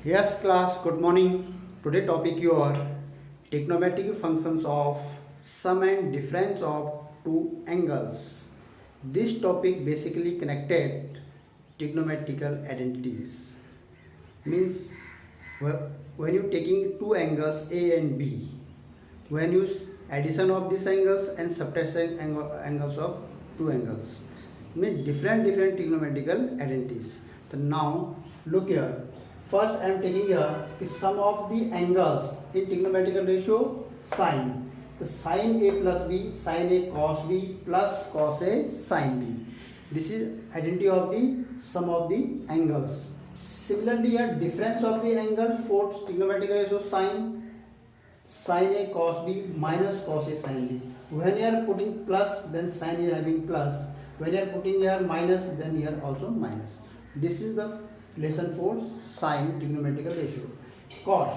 Yes, class, good morning. Today topic your trigonometric functions of sum and difference of two angles. This topic basically connected trigonometrical identities. Means when you taking two angles A and B, when you addition of these angles and subtraction angles of two angles, mean different trigonometrical identities. So now look here. First I am taking here is sum of the angles in trigonometrical ratio sine. The sine A plus B, sine A cos B plus cos A sine B. This is identity of the sum of the angles. Similarly, a difference of the angle for trigonometrical ratio sine A cos B minus cos A sine B. When you are putting plus, then sine is having plus. When you are putting here minus, then here also minus. This is the relation for sine trigonometrical ratio. Cos.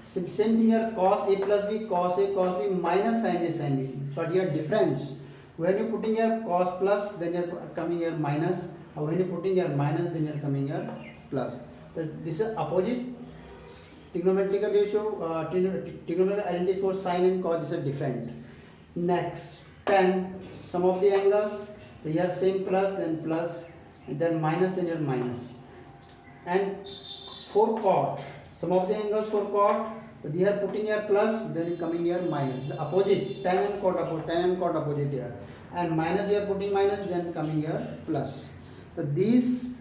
Same thing here, cos A plus B, cos A cos B minus sine A sine B. But here difference. When you putting here cos plus, then you are coming here minus. Or when you putting here minus, then you are coming here plus. So this is opposite trigonometrical ratio, trigonometrical identity for sine and cos. This is different. Next, tan, sum of the angles. So here same plus, then minus, then here minus. And for cot, sum of the angles for cot. So they are putting here plus, then coming here minus. The opposite, tan and cot opposite here. And minus you are putting minus, then coming here plus. So these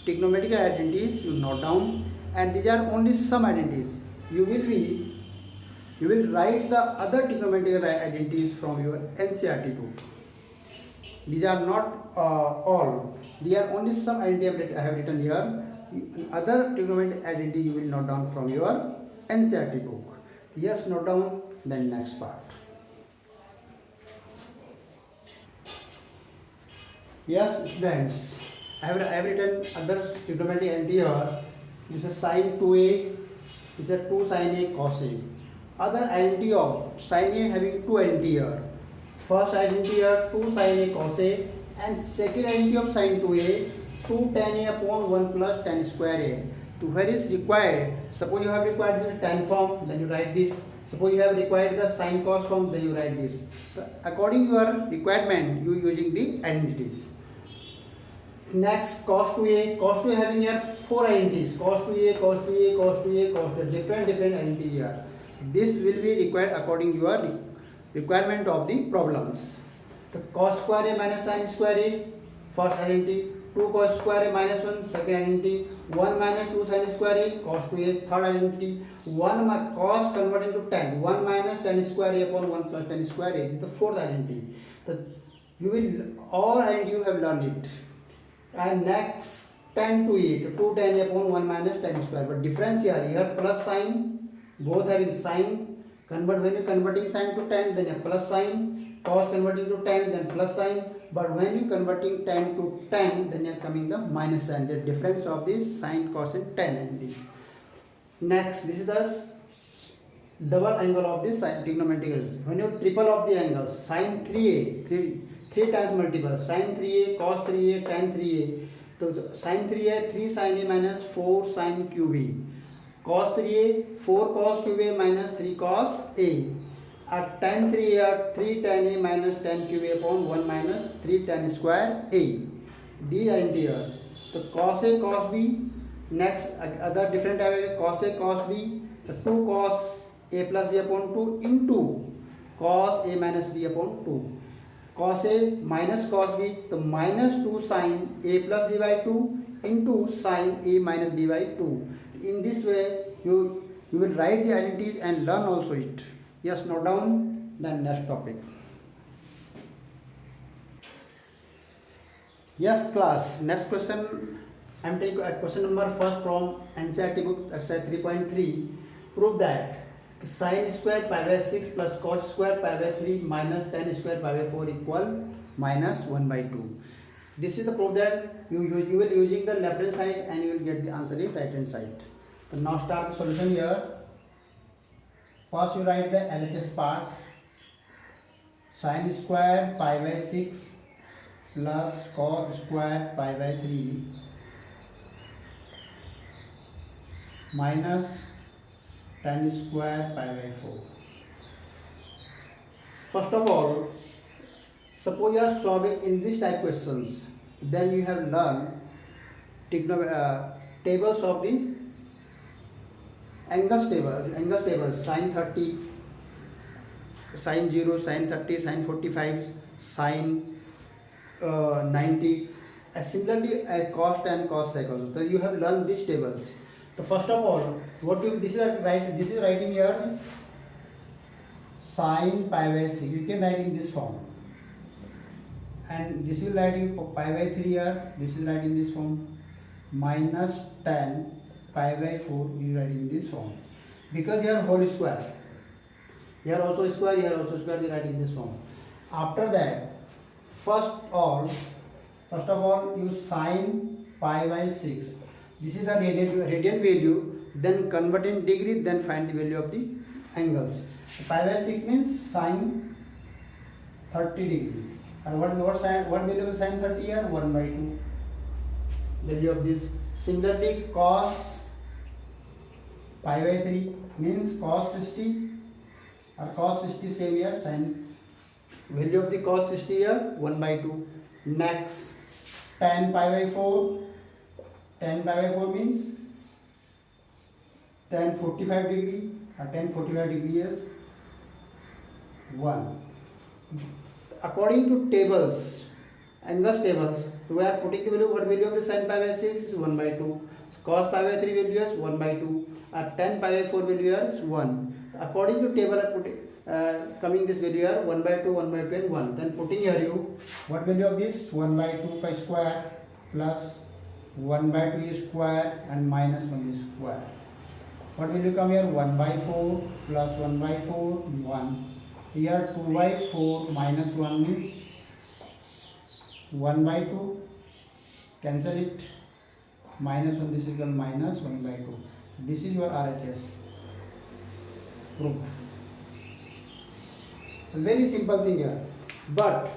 trigonometrical identities you note down, and these are only some identities. You will write the other trigonometrical identities from your NCERT book. These are not all. They are only some identity I have written here. Other trigonometric identity you will note down from your NCERT book. Yes, note down the next part. Yes, students, I have written other trigonometric identity here. This is sine 2a, this is 2 sine a cos a. Other identity of sine a having two identity here. First identity here 2 sine a cos a, and second identity of sine 2a 2 tan a upon 1 plus tan square a. So where is required? Suppose you have required the tan form, then you write this. Suppose you have required the sine cos form, then you write this. So according to your requirement, you using the identities. Next, cos 2a having here four identities: cos 2a, cos 2a, cos 2a, cos 2a, different identity here. This will be required according to your requirement of the problems. So cos square a minus sin square a, first identity. 2 cos square a minus 1, second identity. 1 minus 2 sin square a, cos 2a, third identity. 1 cos converting to tan, 1 minus tan square a upon 1 plus tan square a. This is the fourth identity. So you will all identity you have learned it. And next, tan 2a, 2 tan a upon 1 minus tan square. But difference here plus sign, both having sign. Convert, when you converting sign to tan, then a plus sign. Cos converting to tan, then plus sign. But when you converting tan to tan, then you are coming the minus sign. The difference of the sine, cos and tan identity. Next, this is the double angle of the trigonometrical. When you triple of the angles, sine 3a, 3 times multiple, sine 3a, cos 3a, tan 3a. So sine 3a, 3 sine a minus 4 sine cube a. Cos 3a, 4 cos cube a minus 3 cos a. At tan 3a, 3 tan a minus tan cube a upon 1 minus 3 tan square a. These are here. So cos a cos b. Next, other different cos a cos b. So 2 cos a plus b upon 2 into cos a minus b upon 2. Cos a minus cos b, the minus 2 sin a plus b by 2 into sin a minus b by 2. In this way, you will write the identities and learn also it. Yes, note down the next topic. Yes, class. Next question. I am taking question number first from NCERT book, exercise 3.3. Prove that sin square pi by 6 plus cos square pi by 3 minus tan square pi by 4 equal minus 1 by 2. This is the proof that you will using the left hand side and you will get the answer in right hand side. So now start the solution here. First you write the LHS part. Sin square pi by 6 plus cos square pi by 3 minus tan square pi by 4. First of all, suppose you are solving in this type questions, then you have learned tables of the angles table, sin 30, sin 0, sin 30, sin 45, sin 90, similarly cos tan, cos sec also. So you have learned these tables. So first of all, this is writing here sin pi by 6. You can write in this form, and this will write in pi by 3 here. This is write in this form, minus tan pi by 4. You write in this form, because here whole square. Here also square. Here also square. You write in this form. After that, first of all, you sin pi by 6. This is the radian value. Then convert in degree. Then find the value of the angles. Pi by 6 means sin 30 degree. And what value of sin 30 here? 1 by 2. Value of this. Similarly, cos pi by 3 means cos 60, or cos 60 same here, sin. Value of the cos 60 here 1 by 2. Next, tan pi by 4. Tan pi by 4 means tan 45 degree, or tan 45 degree is 1. According to tables, angles tables, we are putting the value. What value of the sin pi by 6 is 1 by 2. Cos pi by 3 value is 1 by 2. Tan pi by 4 value is 1. According to table, I put coming this value here 1 by 2, 1 by 2 and 1. Then putting here you, what value of this? 1 by 2 ka square plus 1 by 2 is square and minus 1 is square. What will you come here? 1 by 4 plus 1 by 4, 1. Here 2 by 4 minus 1 means 1 by 2. Cancel it. Minus 1, this is equal minus 1 by 2. This is your RHS. Proof. A very simple thing here. But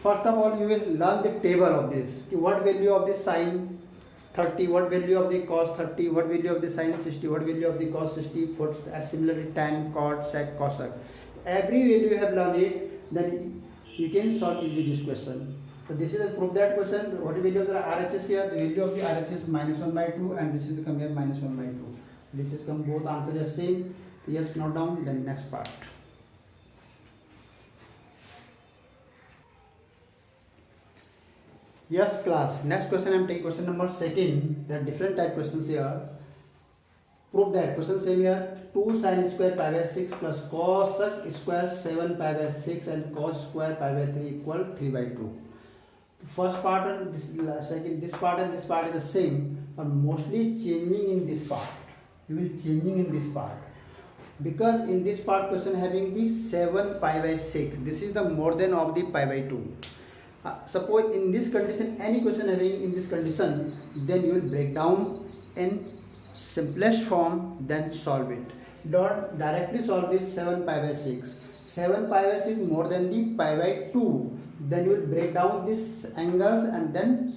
first of all, you will learn the table of this. What value of the sin 30, what value of the cos 30, what value of the sin 60, what value of the cos 60, similarly tan, cot, sec, cosec. Every value you have learned it, then you can solve easily this question. So this is a proof that question. What is the value of the RHS here? The value of the RHS is minus 1 by 2, and this is the come here minus 1 by 2. This is come, both answers are same. Yes, note down. Then next part. Yes, class. Next question I am taking question number 2nd. There are different type questions here. Prove that question same here. 2 sin square pi by 6 plus cos square 7 pi by 6 and cos square pi by 3 equal 3 by 2. The first part and this part and this part is the same, but mostly changing in this part. You will changing in this part, because in this part question having the 7 pi by 6. This is the more than of the pi by 2. Suppose in this condition, any question having in this condition, then you will break down in simplest form, then solve it. Don't directly solve this 7 pi by 6. 7 pi by 6 more than the pi by 2. Then you will break down these angles and then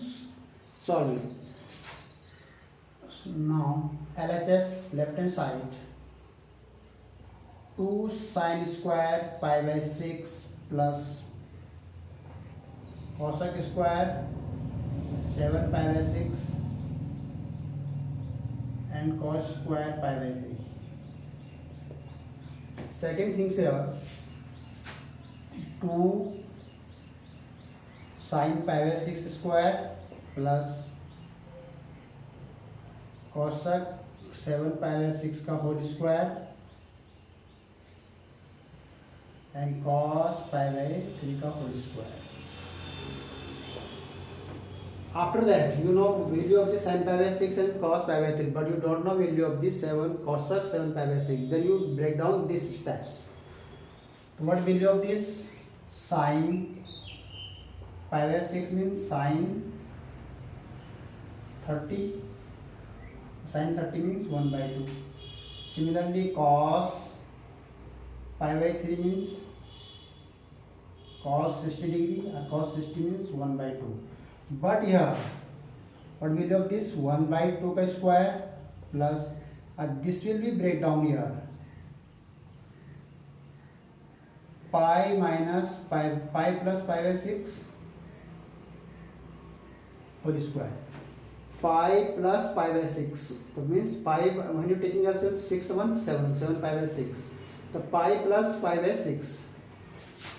solve it. So now LHS left hand side, 2 sin square pi by 6 plus cosec square 7 pi by 6 and cos square pi by 3. Second thing here, 2 sin pi by 6 square plus cosec 7 pi by 6 का whole square and cos pi by 3 का whole square. After that, you know value of the sin pi by 6 and cos pi by 3, but you don't know value of the 7 cosec 7 pi by 6. Then you break down these steps. What value of this? Sin pi by 6 means sin 30. Sin 30 means 1 by 2. Similarly, cos pi by 3 means cos 60 degree, or cos 60 means 1 by 2. But here, what value of this? 1 by 2 का square plus this will be breakdown here. Pi minus pi plus pi by 6 whole square. Pi plus pi by 6. That means pi, when you taking yourself 6 1 7 7 pi by 6. The pi plus pi by 6.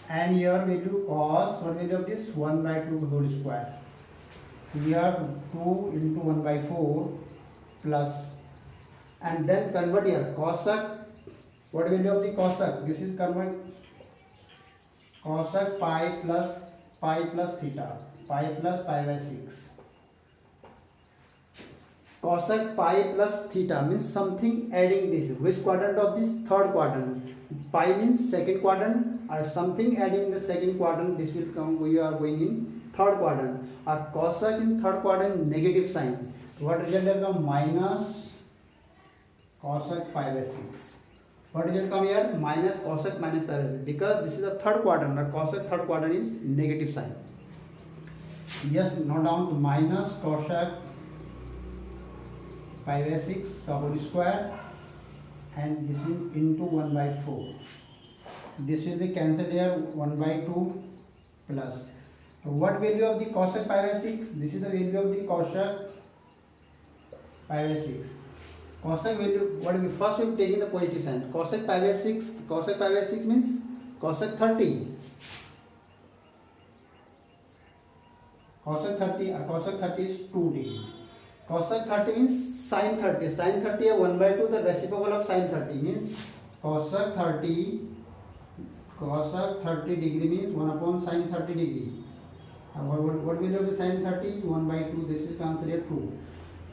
And here value cos, what value of this? 1 by 2 whole square. Here 2 into 1 by 4 plus, and then convert here cosec. What value of the cosec? This is convert cosec pi plus theta, pi plus pi by 6. Cosec pi plus theta means something adding this. Which quadrant of this? Third quadrant. Pi means second quadrant, or something adding the second quadrant. This will come, we are going in third quadrant. Or cosec in third quadrant, negative sign. What result will come? Minus cosec pi by 6. What result come here? Minus cosec minus pi by 6. Because this is the third quadrant, or cosec third quadrant is negative sign. Yes, note down to minus cosec pi by 6 का whole square, and this is into 1 by 4. This will be cancelled here, 1 by 2 plus. What value of the cosec pi by 6? This is the value of the cosec pi by 6. Cosec value, what we first we taking the positive sign. Cosec pi by 6, cosec pi by 6 means cosec 30. Cosec 30, or cosec 30 is 2 degree. Cosec 30 means sin 30. Sin 30 is 1 by 2, the reciprocal of sin 30 means cosec 30 degree means 1 upon sin 30 degree. What value of the sin 30 is 1 by 2. This is considered true.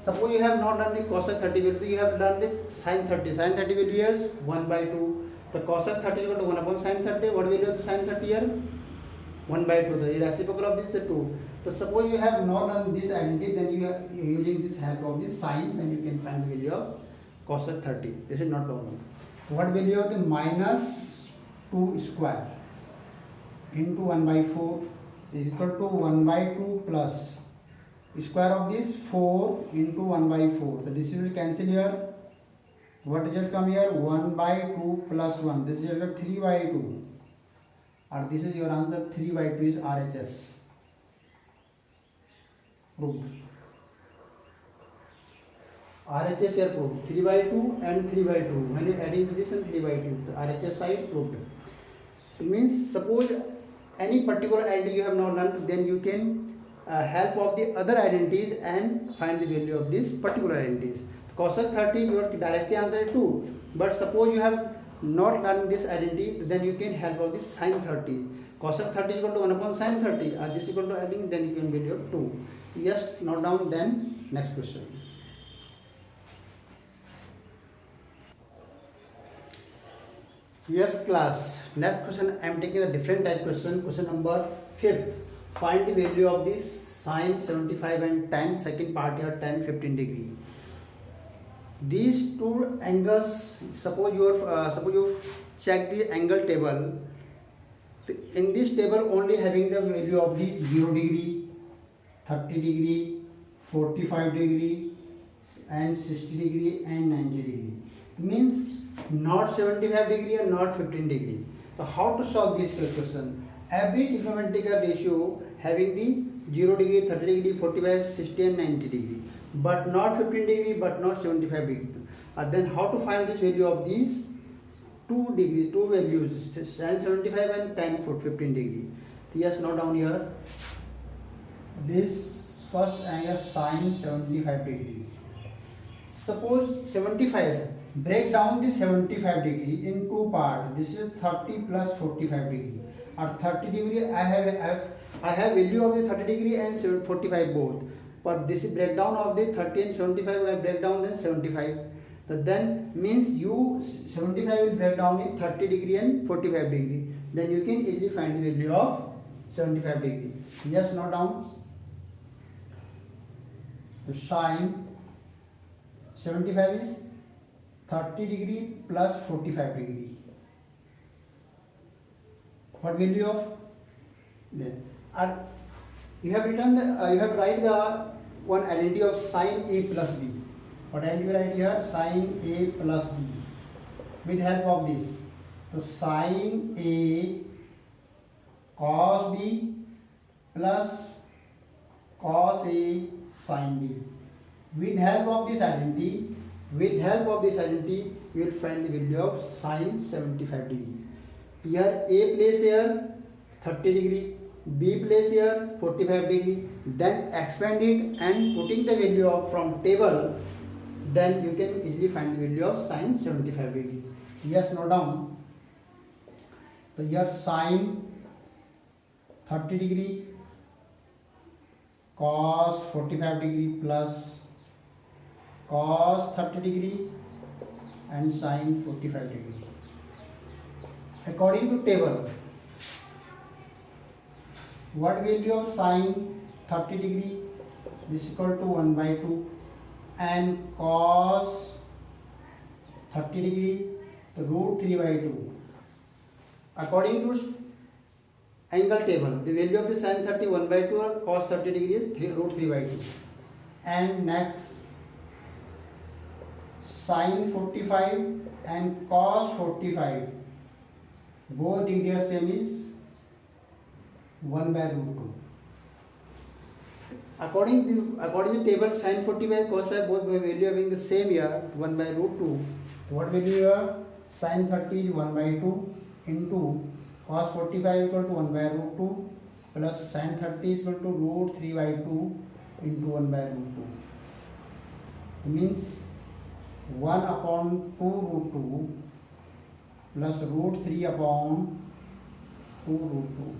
Suppose you have not done the cosec 30 value, you have done the sin 30. Sin 30 value is 1 by 2. The cosec 30 is equal to 1 upon sin 30. What value of the sin 30 here? 1 by 2. The reciprocal of this is the 2. So suppose you have not done this identity, then you are using this help of this sign, then you can find the value of cosec 30. This is not problem. What value of the minus 2 square into 1 by 4 is equal to 1 by 2 plus square of this 4 into 1 by 4. So this will cancel here. What result come here? 1 by 2 plus 1. This is 3 by 2. Or this is your answer. 3 by 2 is RHS. Proved. RHS here proved. 3 by 2 and 3 by 2. When you adding to this and 3 by 2, the RHS side proved. It means suppose any particular identity you have not done, then you can help of the other identities and find the value of these particular identities. Cosec 30 your directly answer is 2. But suppose you have not done this identity, then you can help of this sin 30. Cosec 30 is equal to 1 upon sin 30. This is equal to adding, then you can value of 2. Yes, note down, then next question. Yes class, next question I am taking a different type question. Question number 5th. Find the value of this sine 75 and tan, second part here tan 15 degree. These two angles, suppose you check the angle table. In this table only having the value of the 0 degree, 30 degree, 45 degree and 60 degree and 90 degree. It means not 75 degree or not 15 degree. So how to solve this question? Every trigonometric ratio having the 0 degree, 30 degree, 45, 60 and 90 degree, but not 15 degree, but not 75 degree. Then how to find this value of these two values, sin 75 and tan 15 degree. Yes, note down here. This first angle sin 75 degree. Suppose 75. Break down the 75 degree in two parts. This is 30 plus 45 degree. Or 30 degree, I have value of the 30 degree and 45 both. But this is breakdown of the 30 and 75. I break down then 75. So then means you 75 will break down in 30 degree and 45 degree. Then you can easily find the value of 75 degree. Yes, note down. The sine 75 is 30 degree plus 45 degree. What value of then? You have written you have write the one identity of sine A plus B. What I will write here? Sin A plus B. With help of this, so sin A cos B plus cos A sin B. With help of this identity, you will find the value of sin 75 degree. Here A place here 30 degree, B place here 45 degree. Then expand it and putting the value of from table, then you can easily find the value of sin 75 degree. Yes, note down. So here sin 30 degree cos 45 degree plus cos 30 degree and sin 45 degree. According to table, what value of sin 30 degree is equal to 1 by 2 and cos 30 degree to root 3 by 2. According to angle table, the value of the sin 30 1 by 2 or cos 30 degree is root 3 by 2. And next sin 45 and cos 45, both degree are same is 1 by root 2. According to table, sin 45 cos 5 both value having the same here 1 by root 2. What value here? Sin 30 is 1 by 2 into cos 45 equal to 1 by root 2 plus sin 30 is equal to root 3 by 2 into 1 by root 2. It means 1 upon 2 root 2 plus root 3 upon 2 root 2.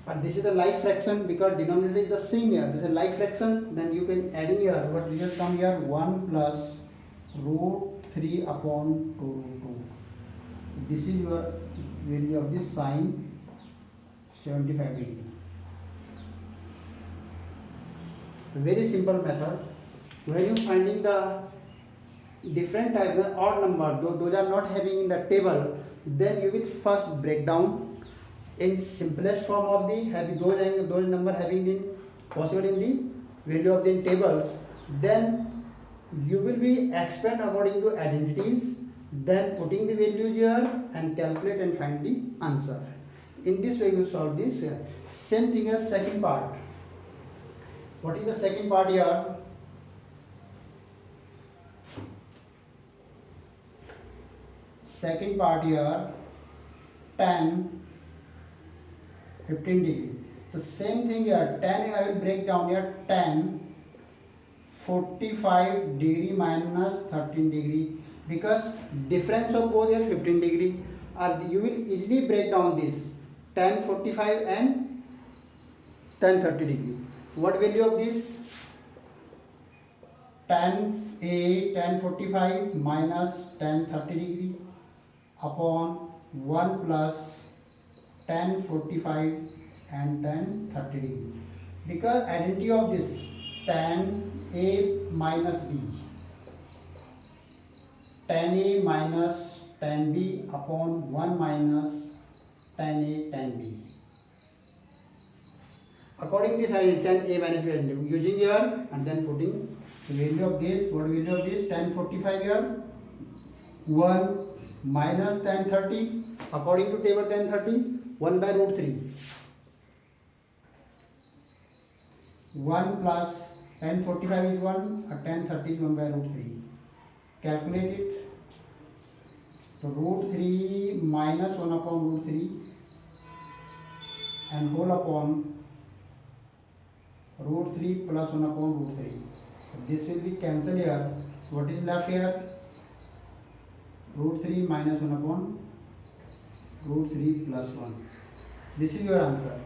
But this is the like fraction because denominator is the same here. This is a like fraction, then you can add in here. What result come here? 1 plus root 3 upon 2 root 2. This is your value of this sin 75 degree. A very simple method. When you finding the different type of odd number, those are not having in the table, then you will first break down in simplest form of the having those number having the possible in the value of the tables. Then you will be expand according to identities, then putting the values here and calculate and find the answer. In this way you will solve this. Same thing as second part. What is the second part here? Second part here, tan 15 degree. The same thing here, tan I will break down here, tan 45 degree minus 13 degree, because difference of both here 15 degree, or you will easily break down this tan 45 and tan 30 degree. What value of this? Tan 45 minus tan 30 degree upon 1 plus tan 45 and tan 30 degree. Because identity of this tan A minus B, tan A minus tan B upon 1 minus tan A tan B. According to this identity, tan A minus B identity, using here and then putting the value of this. What value of this? Tan 45 here 1 minus tan 30, according to table tan 30, 1 by root 3. 1 plus tan 45 is 1, tan 30 is 1 by root 3. Calculate it. So root 3 minus 1 upon root 3 and whole upon root 3 plus 1 upon root 3. So this will be cancelled here. What is left here? Root 3 minus 1 upon root 3 plus 1. This is your answer.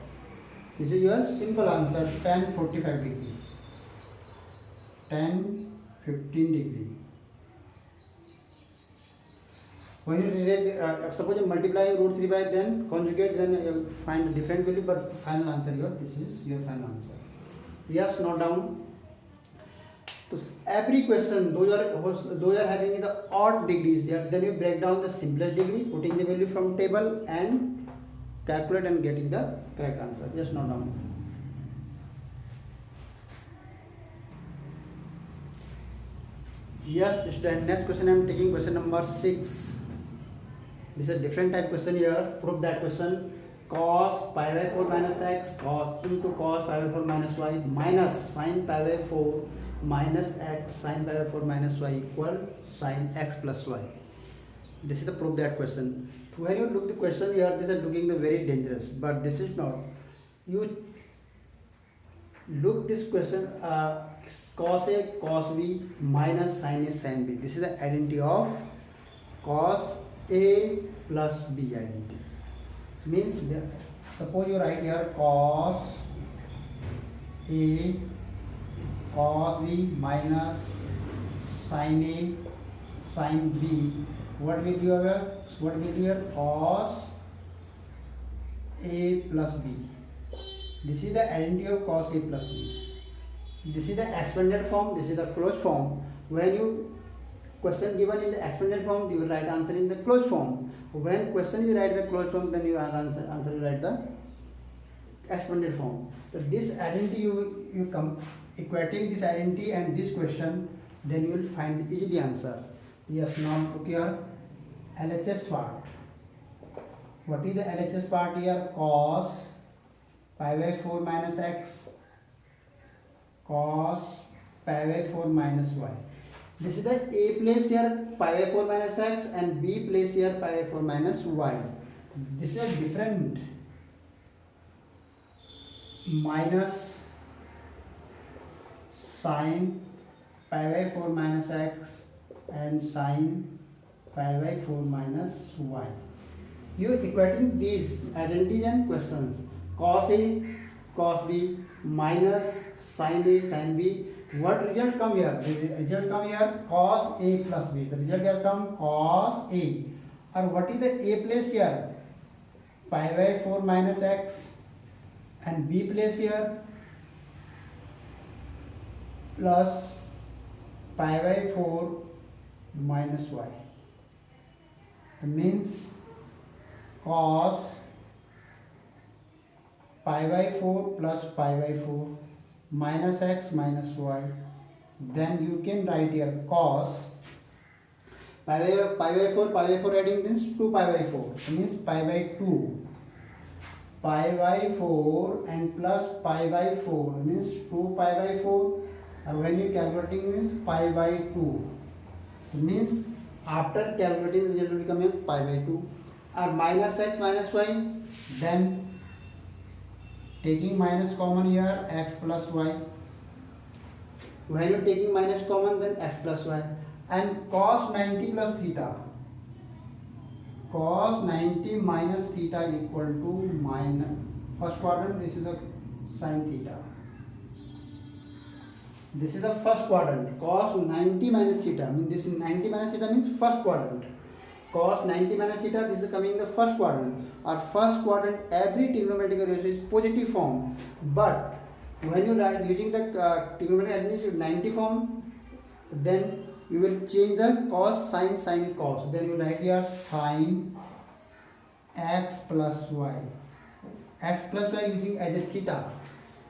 This is your simple answer, tan 45 degree. Tan 15 degree. When you relate, suppose you multiply root 3 by then conjugate, then you find a different value, but final answer here, this is your final answer. Yes, note down. So every question, those are having the odd degrees here. Then you break down the simplest degree, putting the value from table and calculate and getting the correct answer. Just note down. Yes, student. Next question I am taking question number 6. This is a different type question here. Prove that question. Cos pi by 4 minus x cos into cos pi by 4 minus y minus sin pi by 4 minus x sin pi by 4 minus y equal sin x plus y. This is the prove that question. When you look the question here, this is looking the very dangerous, but this is not. You look this question, cos a cos b minus sin a sin b. This is the identity of cos a plus b identity. Means suppose you write here cos a cos b minus sin a sin b. What will you have? What will you have? Cos a plus b. This is the identity of cos a plus b. This is the expanded form. This is the closed form. When you question given in the expanded form, you will write answer in the closed form. When question you write the closed form, then you answer you write the expanded form. So this identity you come equating this identity and this question, then you will find the easily answer. Yes, now look here. LHS part. What is the LHS part here? Cos pi by 4 minus x cos pi by 4 minus y. This is the A place here pi by 4 minus x and B place here pi by 4 minus y. This is a different minus sin pi by 4 minus x and sin pi by 4 minus y. You equating these identities and questions. Cos A, cos B minus sin A, sin B. What result come here? The result come here cos A plus B. The result here come cos A. Or what is the A place here? Pi by 4 minus x and B place here plus pi by 4 minus y. It means cos pi by 4 plus pi by 4 minus x minus y. Then you can write here cos pi by 4 adding this 2 pi by 4. It means pi by 2 pi by 4 and plus pi by 4 means 2 pi by 4. And when you calculating means pi by 2. It means after calculating the result will come here pi by 2 or minus x minus y. Then taking minus common here x plus y. When you are taking minus common, then x plus y. And cos 90 plus theta. Cos 90 minus theta equal to minus first quadrant. This is the sin theta. This is the first quadrant. Cos 90 minus theta. I mean this 90 minus theta means first quadrant. Cos 90 minus theta, this is coming in the first quadrant. Our first quadrant, every trigonometric ratio is positive form. But when you write using the trigonometric ratio 90 form, then you will change the cos, sin, cos. Then you write here sin x plus y. X plus y using as a theta.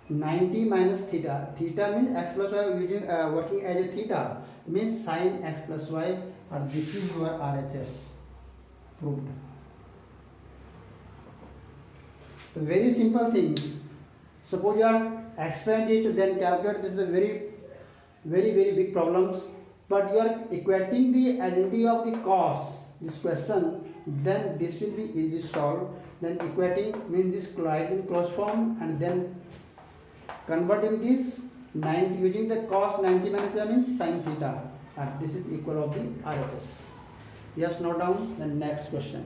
90 minus theta. Theta means x plus y using working as a theta. Means sin x plus y. Or this is your RHS. Proved. So very simple things. Suppose you are expand it, then calculate. This is a very big problems. But you are equating the identity of the cos. This question, then this will be easily solved. Then equating means this writing closed form and then converting this 90 using the cos 90 minus theta means sin theta. And this is equal of the RHS. Yes, note down the next question.